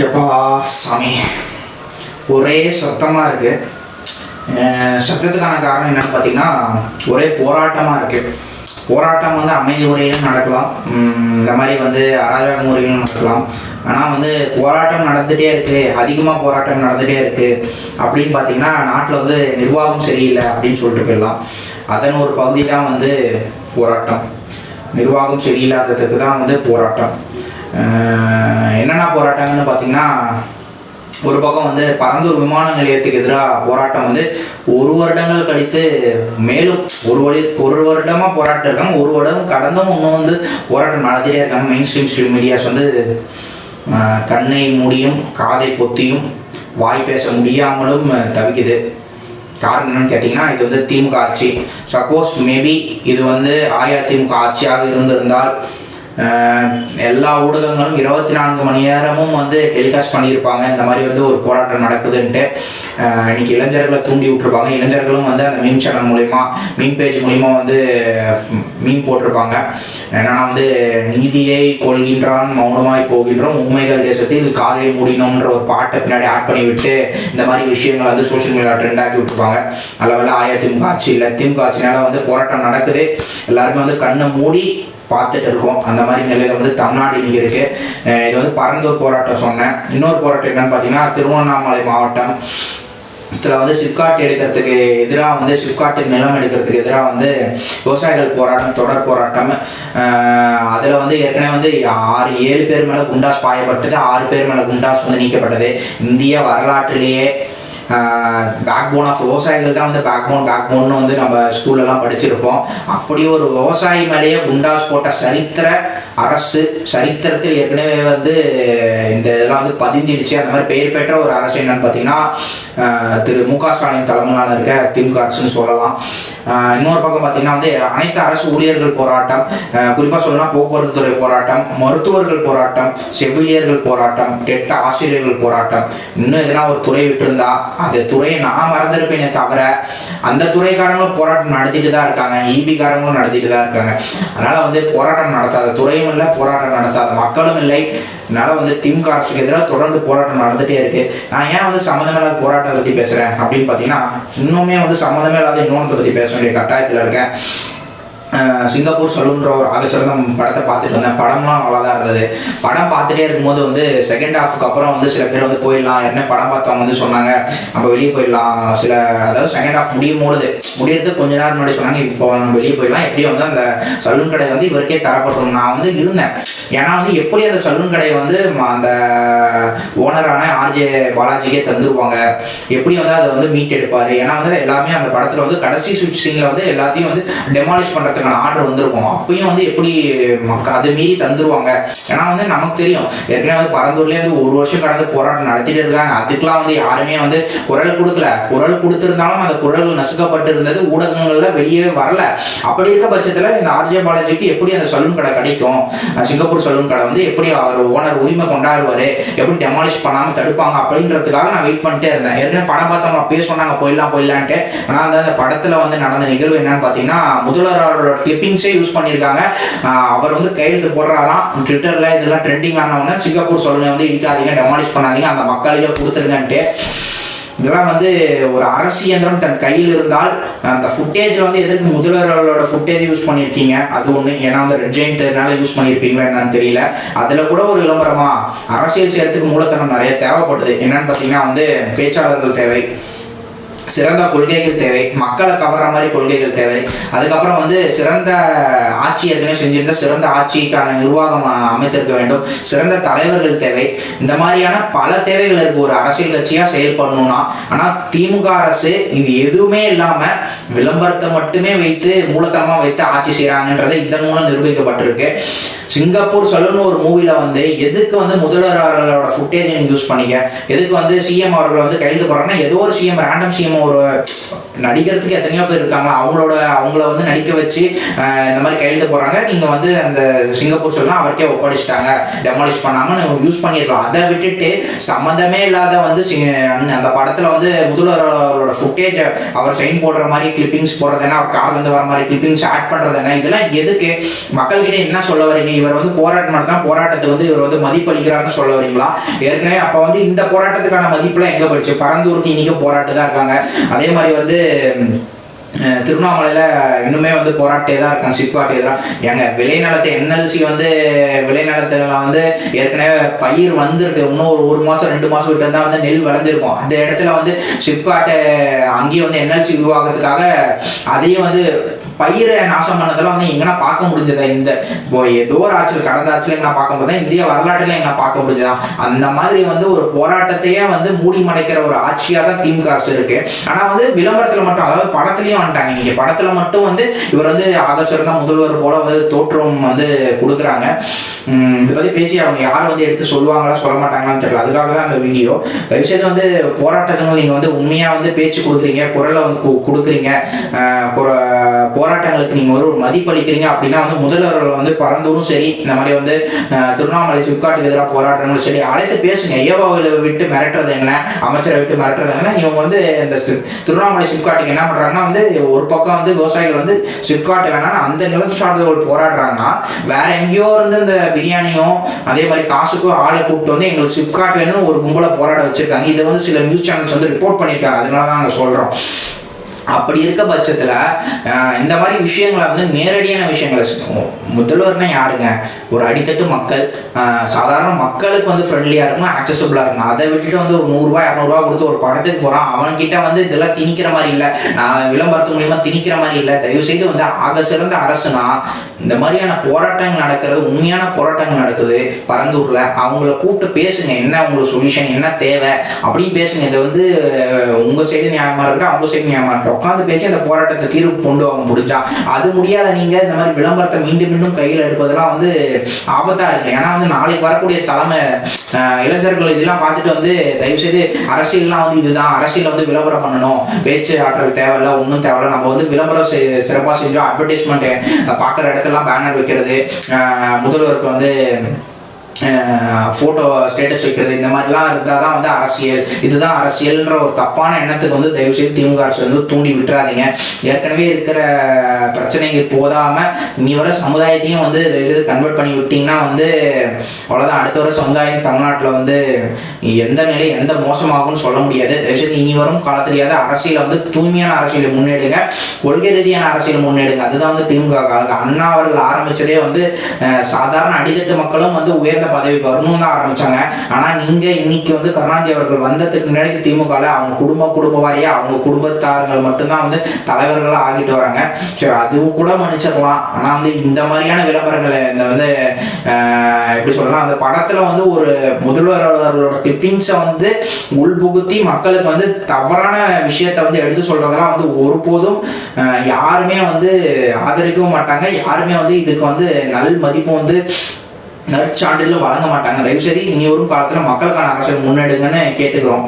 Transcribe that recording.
எப்பா சாமி, ஒரே சத்தமாக இருக்குது. சத்தத்துக்கான காரணம் என்னென்னு பார்த்தீங்கன்னா, ஒரே போராட்டமாக இருக்குது. போராட்டம் வந்து அமைதி முறையிலும் நடக்கலாம், இந்த மாதிரி அராஜக முறையிலும் நடக்கலாம். ஆனால் போராட்டம் நடந்துகிட்டே இருக்குது, அதிகமாக போராட்டம் நடந்துகிட்டே இருக்குது அப்படின்னு பார்த்தீங்கன்னா, நாட்டில் நிர்வாகம் சரியில்லை அப்படின்னு சொல்லிட்டு போயிடலாம். அதன் ஒரு பகுதி தான் போராட்டம். நிர்வாகம் சரியில்லாததுக்கு தான் போராட்டம். என்னென்ன போராட்டங்கள்னு பார்த்தீங்கன்னா, ஒரு பக்கம் பரந்தூர் விமான நிலையத்துக்கு எதிராக போராட்டம் 1 வருடங்கள் கழித்து மேலும் ஒரு வருடமாக போராட்டம் இருக்காங்க. 1 வருடம் கடந்தும் இன்னும் போராட்டம் நடத்திட்டே இருக்காங்க. மெயின் ஸ்ட்ரீம் மீடியாஸ் கண்ணை மூடியும் காதை பொத்தியும் வாய் பேச முடியாமலும் தவிக்குது. காரணம் என்னன்னு கேட்டிங்கன்னா, இது திமுக ஆட்சி. சப்போஸ் மேபி இது அஇஅதிமுக ஆட்சியாக இருந்திருந்தால் எல்லா ஊடகங்களும் 24 மணி நேரமும் டெலிகாஸ்ட் பண்ணியிருப்பாங்க. இந்த மாதிரி ஒரு போராட்டம் நடக்குதுன்ட்டு இன்னைக்கு இளைஞர்களை தூண்டி விட்டுருப்பாங்க. இளைஞர்களும் அந்த மீம் சேனல் மூலிமா, மீம் பேஜ் மூலிமா மீம் போட்டிருப்பாங்க. என்னன்னா நீதியை கொள்கின்றான் மௌனமாய் போகின்றோம், உண்மைகள் தேசத்தில் காதை மூடினோம்ன்ற ஒரு பாட்டை பின்னாடி ஆட் பண்ணி விட்டு இந்த மாதிரி விஷயங்கள் சோஷியல் மீடியா ட்ரெண்ட் ஆக்கி விட்டுருப்பாங்க. நல்ல அஇஅதிமுக ஆட்சி இல்லை, திமுக ஆட்சினால போராட்டம் நடக்குது, எல்லாருமே கண்ணை மூடி பார்த்துட்டு இருக்கோம். அந்த மாதிரி நிலையில் தமிழ்நாடு இன்னைக்கு இருக்கு. இது பரந்தூர் போராட்டம் சொன்னேன். இன்னொரு போராட்டம் என்னன்னு பார்த்தீங்கன்னா, திருவண்ணாமலை மாவட்டம் இதில் சிப்காட் எடுக்கிறதுக்கு எதிராக சிப்காட்டுக்கு நிலம் எடுக்கிறதுக்கு எதிராக விவசாயிகள் போராட்டம், தொடர் போராட்டம். அதில் ஏற்கனவே 6-7 பேர் மேலே குண்டாஸ் பாயப்பட்டது, 6 பேர் மேலே குண்டாஸ் நீக்கப்பட்டது. இந்திய வரலாற்றிலேயே பேக்போன் ஆஃப் விவசாயிகள் தான் பேக்போன்னு நம்ம ஸ்கூல்லலாம் படிச்சிருப்போம். அப்படி ஒரு விவசாயி மேலேயே குண்டாஸ் போட்ட சரித்திர அரசு, சரித்திரத்தில் ஏற்கனவே இந்த இதெல்லாம் பதிஞ்சிடுச்சு. அந்த மாதிரி பெயர் பெற்ற ஒரு அரசு என்னன்னு பார்த்தீங்கன்னா, திரு மு.க. ஸ்டாலின் தலைமையிலான இருக்க திமுக அரசுன்னு சொல்லலாம். இன்னொரு பக்கம் பார்த்தீங்கன்னா அனைத்து அரசு ஊழியர்கள் போராட்டம், குறிப்பாக சொல்லலாம் போக்குவரத்து துறை போராட்டம், மருத்துவர்கள் போராட்டம், செவிலியர்கள் போராட்டம், டெட் ஆசிரியர்கள் போராட்டம். இன்னும் இதெல்லாம் ஒரு துறை விட்டுருந்தா அந்த துறையை நான் மறந்துருப்பேனே தவிர அந்த துறைக்காரங்களும் போராட்டம் நடத்திட்டு தான் இருக்காங்க, ஈபிக்காரங்களும் நடத்திட்டு தான் இருக்காங்க. அதனால் போராட்டம் நடத்தாத துறையும் இல்லை, போராட்டம் நடத்தாத மக்களும் இல்லை. அதனால் திமுக அரசுக்கு எதிராக தொடர்ந்து போராட்டம் நடந்துகிட்டே இருக்குது. நான் ஏன் சம்மந்தமே இல்லாத போராட்டத்தை பற்றி பேசுகிறேன் அப்படின்னு பார்த்தீங்கன்னா, இன்னுமே சம்மந்தமே இல்லாத இன்னொன்று பற்றி பேச வேண்டிய கட்டாயத்தில் இருக்கேன். சிங்கப்பூர் சலூன்ற ஒரு ஆகச்சிறந்த படத்தை பார்த்துட்டு வந்தேன். படம்லாம் நல்லா தான் இருந்தது. படம் பார்த்துட்டே இருக்கும்போது செகண்ட் ஹாஃபுக்கு அப்புறம் சில பேர் போயிடலாம், என்ன படம் பார்த்தவங்க சொன்னாங்க நம்ம வெளியே போயிடலாம். அதாவது செகண்ட் ஹாஃப் முடியறதுக்கு கொஞ்ச நேரம் முன்னாடி சொன்னாங்க இப்போ நம்ம வெளியே போயிடலாம், எப்படியும் அந்த சலூன் கடை இவருக்கே தரப்பட்டோம். நான் இருந்தேன். ஏன்னா எப்படி அந்த சலூன் கடையை அந்த ஓனரான ஆர்ஜே பாலாஜிக்கே தந்துருவாங்க, எப்படி அதை மீட் எடுப்பார். ஏன்னா எல்லாமே அந்த படத்தில் கடைசி ஸ்விட்ச் சீனில் எல்லாத்தையும் டெமாலிஷ் பண்ணுறதுக்கான ஆர்டர் வந்திருக்கும். அப்பயும் எப்படி அதை மீறி தந்துருவாங்க. ஏன்னா நமக்கு தெரியும், ஏற்கனவே பரந்தூர்லேயே 1 வருஷம் கடந்து போராட்டம் நடத்திட்டு இருக்காங்க. அதுக்கெல்லாம் யாருமே குரல் கொடுக்கல. குரல் கொடுத்துருந்தாலும் அந்த குரல் நசுக்கப்பட்டு இருந்தது, ஊடகங்கள்ல வெளியே வரல. அப்படி இருக்க பட்சத்தில் இந்த ஆர்ஜே பாலாஜிக்கு எப்படி அந்த சலூன் கடை கிடைக்கும்? சிங்கப்பூர் சலூன் கடை எப்படி அவர் ஓனர் உரிமை கொண்டாடுவாரு, எப்படி டெமாலிஷ் பண்ணாம தடுப்பாங்க அப்படின்றதுக்காக நான் வெயிட் பண்ணிட்டே இருந்தேன். ஏற்கனவே படம் பார்த்தவங்க அப்பயே சொன்னாங்க போயிடலான்ட்டு. ஆனால் அந்த படத்துல நடந்த நிகழ்வு என்னன்னு பார்த்தீங்கன்னா, முதல்வர் கிளிப்பிங்ஸே யூஸ் பண்ணியிருக்காங்க. அவர் கையெழுத்து போடுறாராம் ட்விட்டர்ல, இதெல்லாம் ட்ரெண்டிங் ஆனவொன்னே சிங்கப்பூர் சலூனை இடிக்காதீங்க, டெமாலிஷ் பண்ணாதீங்க, அந்த மக்களுக்கே கொடுத்துருங்கன்ட்டு. இதெல்லாம் ஒரு அரசு இயந்திரம் தன் கையில் இருந்தால் அந்த ஃபுட்டேஜில் எதற்கு முதல்வர்களோட ஃபுட்டேஜ் யூஸ் பண்ணியிருக்கீங்க? அது ஒன்று. ஏன்னா ரெட் ஜெயின்ட்னால யூஸ் பண்ணியிருப்பீங்களா என்னன்னு தெரியல. அதில் கூட ஒரு விளம்பரமா அரசியல் செய்யறதுக்கு மூலத்தனம் நிறைய தேவைப்படுது. என்னன்னு பார்த்தீங்கன்னா பேச்சாளர்கள் தேவை, சிறந்த கொள்கைகள் தேவை, மக்களை கவர்ற மாதிரி கொள்கைகள் தேவை. அதுக்கப்புறம் சிறந்த ஆட்சி ஏற்கனவே செஞ்சிருந்த சிறந்த ஆட்சிக்கான நிர்வாகம் அமைத்திருக்க வேண்டும், சிறந்த தலைவர்கள் தேவை. இந்த மாதிரியான பல தேவைகள் இருக்கு ஒரு அரசியல் கட்சியா செயல்படணும்னா. ஆனால் திமுக அரசு இது எதுவுமே இல்லாம விளம்பரத்தை மட்டுமே வைத்து மூலத்தனமா வைத்து ஆட்சி செய்யறாங்கன்றதை இதன் மூலம் நிரூபிக்கப்பட்டிருக்கு. சிங்கப்பூர் சலூன் ஒரு மூவில எதுக்கு முதல்வர் அவர்களோட ஃபுட்டேஜ் நீங்க யூஸ் பண்ணிக்க, எதுக்கு சிஎம் அவர்கள் கையெழுத்து போடுறாங்கன்னா, ஏதோ ஒரு சிஎம் ரேண்டம் சிஎம் ஒரு நடிக்கிறதுக்கு எத்தனையோ பேர் இருக்காங்க, அவங்கள நடிக்க வச்சு இந்த மாதிரி கையெழுத்து போடுறாங்க. நீங்க அந்த சிங்கப்பூர் சலூன் அவருக்கே ஒப்படைச்சிட்டாங்க, டெமாலிஷ் பண்ணாம யூஸ் பண்ணிடலாம். அதை விட்டுட்டு சம்மந்தமே இல்லாத அந்த படத்துல முதல்வர் அவரோட ஃபுட்டேஜ் அவர் சைன் போடுற மாதிரி கிளிப்பிங்ஸ் போடுறது என்ன, அவர் கார்ல இருந்து வர மாதிரி கிளிப்பிங்ஸ் ஆட் பண்றது என்ன, இதெல்லாம் எதுக்கு? மக்கள்கிட்ட என்ன சொல்ல வரீங்க, இவர் வந்து போராட்டம் நடத்தினா போராட்டத்துக்கு வந்து இவர் வந்து மதிப்பளிக்கிறாருன்னு சொல்ல வரீங்களா? ஏற்கனவே அப்போ வந்து இந்த போராட்டத்துக்கான மதிப்புலாம் எங்கே போயிடுச்சு? பரந்தூருக்கு இன்றைக்கும் போராட்டு தான் இருக்காங்க. அதே மாதிரி வந்து திருவண்ணாமலையில் இன்னுமே வந்து போராட்டே தான் இருக்காங்க சிப்காட் எதிராக. எங்கள் விளைநிலத்தை என்எல்சி வந்து விளைநிலத்தில் வந்து ஏற்கனவே பயிர் வந்திருக்கு, இன்னும் ஒரு மாதம் 2 மாதம் விட்டு இருந்தால் வந்து நெல் விளைஞ்சிருக்கும். அந்த இடத்துல வந்து சிப்காட்டை அங்கேயும் வந்து என்எல்சி உருவாக்குறதுக்காக அதையும் வந்து பயிரை நாசம் பண்ணதெல்லாம் வந்து எங்கன்னா பார்க்க முடிஞ்சதா? இந்த இப்போ ஏதோ ஒரு ஆட்சியில் கடந்த ஆட்சியில் எங்கன்னா பார்க்க முடியுதா? இந்திய வரலாற்றில் எங்கன்னா பார்க்க முடிஞ்சதா? அந்த மாதிரி வந்து ஒரு போராட்டத்தையே வந்து மூடி மறைக்கிற ஒரு ஆட்சியாக தான் திமுக அரசு இருக்கு. ஆனால் வந்து விளம்பரத்தில் மட்டும், அதாவது படத்துலையும் வந்துட்டாங்க. இன்னைக்கு படத்தில் மட்டும் வந்து இவர் வந்து ஆகஸ்ட் தான் முதல்வர் போல வந்து தோற்றம் வந்து கொடுக்குறாங்க. இதை பற்றி பேசி அவங்க யாரை வந்து எடுத்து சொல்லுவாங்களா சொல்ல மாட்டாங்களான்னு தெரியல. அதுக்காக தான் அந்த வீடியோ. தயவுசெய்து வந்து போராட்டங்கள் நீங்கள் வந்து உண்மையாக வந்து பேச்சு கொடுக்குறீங்க, குரலை வந்து கொடுக்குறீங்க, போராட்டங்களுக்கு நீங்கள் ஒரு மதிப்பளிக்கிறீங்க அப்படின்னா வந்து முதல்வர்கள் வந்து பரந்தூரும் சரி, இந்த மாதிரி வந்து திருவண்ணாமலை சிப்காட்டுக்கு எதிராக போராட்டங்களும் சரி அழைத்து பேசுங்க. ஏவாவில் விட்டு மிரட்டுறது என்ன, அமைச்சரை விட்டு மிரட்டுறது என்ன? இவங்க வந்து இந்த திருவண்ணாமலை சிப்காட்டுக்கு என்ன பண்ணுறாங்கன்னா வந்து ஒரு பக்கம் வந்து விவசாயிகள் வந்து சிப்காட்டு வேணாம்னு அந்த நிலம் சார்ந்தவர்கள் போராடுறாங்கன்னா, வேற எங்கேயோ இருந்து இந்த பிரியாணியும் அதே மாதிரி காசுக்கும் ஆளை கூப்பிட்டு வந்து எங்களுக்கு சிப்காட் வேணும் ஒரு கும்பலை போராட வச்சிருக்காங்க. இதை வந்து சில நியூஸ் சேனல்ஸ் வந்து ரிப்போர்ட் பண்ணியிருக்காங்க. அதனால தான் நாங்கள் சொல்கிறோம். அப்படி இருக்க பட்சத்தில் இந்த மாதிரி விஷயங்களை வந்து நேரடியான விஷயங்களை, முதல்வர்னா யாருங்க? ஒரு அடித்தட்டு மக்கள், சாதாரண மக்களுக்கு வந்து ஃப்ரெண்ட்லியாக இருக்கணும், ஆக்சசபிளாக இருக்கணும். அதை விட்டுட்டு வந்து ஒரு 100 ரூபா 200 ரூபா கொடுத்து ஒரு படத்துக்கு போகிறான். அவன்கிட்ட வந்து இதெல்லாம் திணிக்கிற மாதிரி இல்லை, நான் விளம்பரத்து மூலியமாக திணிக்கிற மாதிரி இல்லை. தயவுசெய்து வந்து ஆக சிறந்த அரசுனா இந்த மாதிரியான போராட்டங்கள் நடக்கிறது, உண்மையான போராட்டங்கள் நடக்குது பரந்தூரில், அவங்கள கூப்பிட்டு பேசுங்க. என்ன உங்களுக்கு சொல்யூஷன், என்ன தேவை அப்படின்னு பேசுங்க. இதை வந்து உங்கள் சைடு நியாயமாக இருக்கட்டும், அவங்க சைடு நியாயமாக இருக்கட்டும், உட்காந்து பேசி அந்த போராட்டத்தை தீர்வு கொண்டு வாங்க முடிஞ்சா. அது முடியாத நீங்கள் இந்த மாதிரி விளம்பரத்தை மீண்டும் மீண்டும் கையில் எடுப்பதெல்லாம் வந்து ஆபத்தாக இருக்கு. ஏன்னா வந்து நாளைக்கு வரக்கூடிய தலைமை இளைஞர்கள் இதெல்லாம் பார்த்துட்டு வந்து தயவுசெய்து அரசியல்லாம் வந்து இதுதான், அரசியலில் வந்து விளம்பரம் பண்ணணும், பேச்சு ஆற்றல் தேவையில்லை, ஒன்றும் தேவையில்லை, நம்ம வந்து விளம்பரம் சிறப்பாக செஞ்சோம், அட்வர்டைஸ்மெண்ட் பார்க்குற இடத்துலாம் பேனர் வைக்கிறது, முதல்வருக்கு வந்து ஃபோட்டோ ஸ்டேட்டஸ் வைக்கிறது, இந்த மாதிரிலாம் இருந்தால் தான் வந்து அரசியல், இதுதான் அரசியல்ன்ற ஒரு தப்பான எண்ணத்துக்கு வந்து தயவுசெய்து திமுக அரசு வந்து தூண்டி விட்டுறாதீங்க. ஏற்கனவே இருக்கிற பிரச்சனைக்கு போதாமல் இனி வர சமுதாயத்தையும் வந்து தயவுசெய்து கன்வெர்ட் பண்ணி விட்டிங்கன்னா வந்து அவ்வளோதான். அடுத்த வர சமுதாயம் தமிழ்நாட்டில் வந்து எந்த நிலை எந்த மோசமாகும்னு சொல்ல முடியாது. தயவுசெய்து இனி வரும் காலத்திலேயாவது அரசியலை வந்து தூய்மையான அரசியலை முன்னெடுங்க, கொள்கை ரீதியான அரசியலை முன்னெடுங்க. அதுதான் வந்து திமுக அண்ணா அவர்கள் ஆரம்பித்ததே வந்து சாதாரண அடித்தட்டு மக்களும் வந்து உயர்ந்த பதவிக்கு வரணும் தான் ஆரம்பிச்சாங்க. ஆனா நீங்க இன்னைக்கு வந்து கருணாநிதி அவர்கள் வந்ததுக்கு முன்னாடி திமுக அவங்க குடும்ப வாரியா அவங்க குடும்பத்தார்கள் மட்டும்தான் வந்து தலைவர்களா ஆகிட்டு வராங்க. சரி, அதுவும் கூட மன்னிச்சிடலாம். ஆனா வந்து இந்த மாதிரியான விளம்பரங்களை இந்த வந்து எப்படி சொல்லலாம், அந்த படத்துல வந்து ஒரு முதல்வர் அவர்களோட டிப்பிங்ஸை வந்து உள்புகுத்தி மக்களுக்கு வந்து தவறான விஷயத்த வந்து எடுத்து சொல்றதெல்லாம் வந்து ஒருபோதும் யாருமே வந்து ஆதரிக்கவும் மாட்டாங்க. யாருமே வந்து இதுக்கு வந்து நல் மதிப்பு வந்து நற்சான்றிதழ் வழங்க மாட்டாங்க. தயவுசெய்து இனி வரும் காலத்தில் மக்களுக்கான அரசியல் முன்னெடுங்கன்னு கேட்டுக்கிறோம்.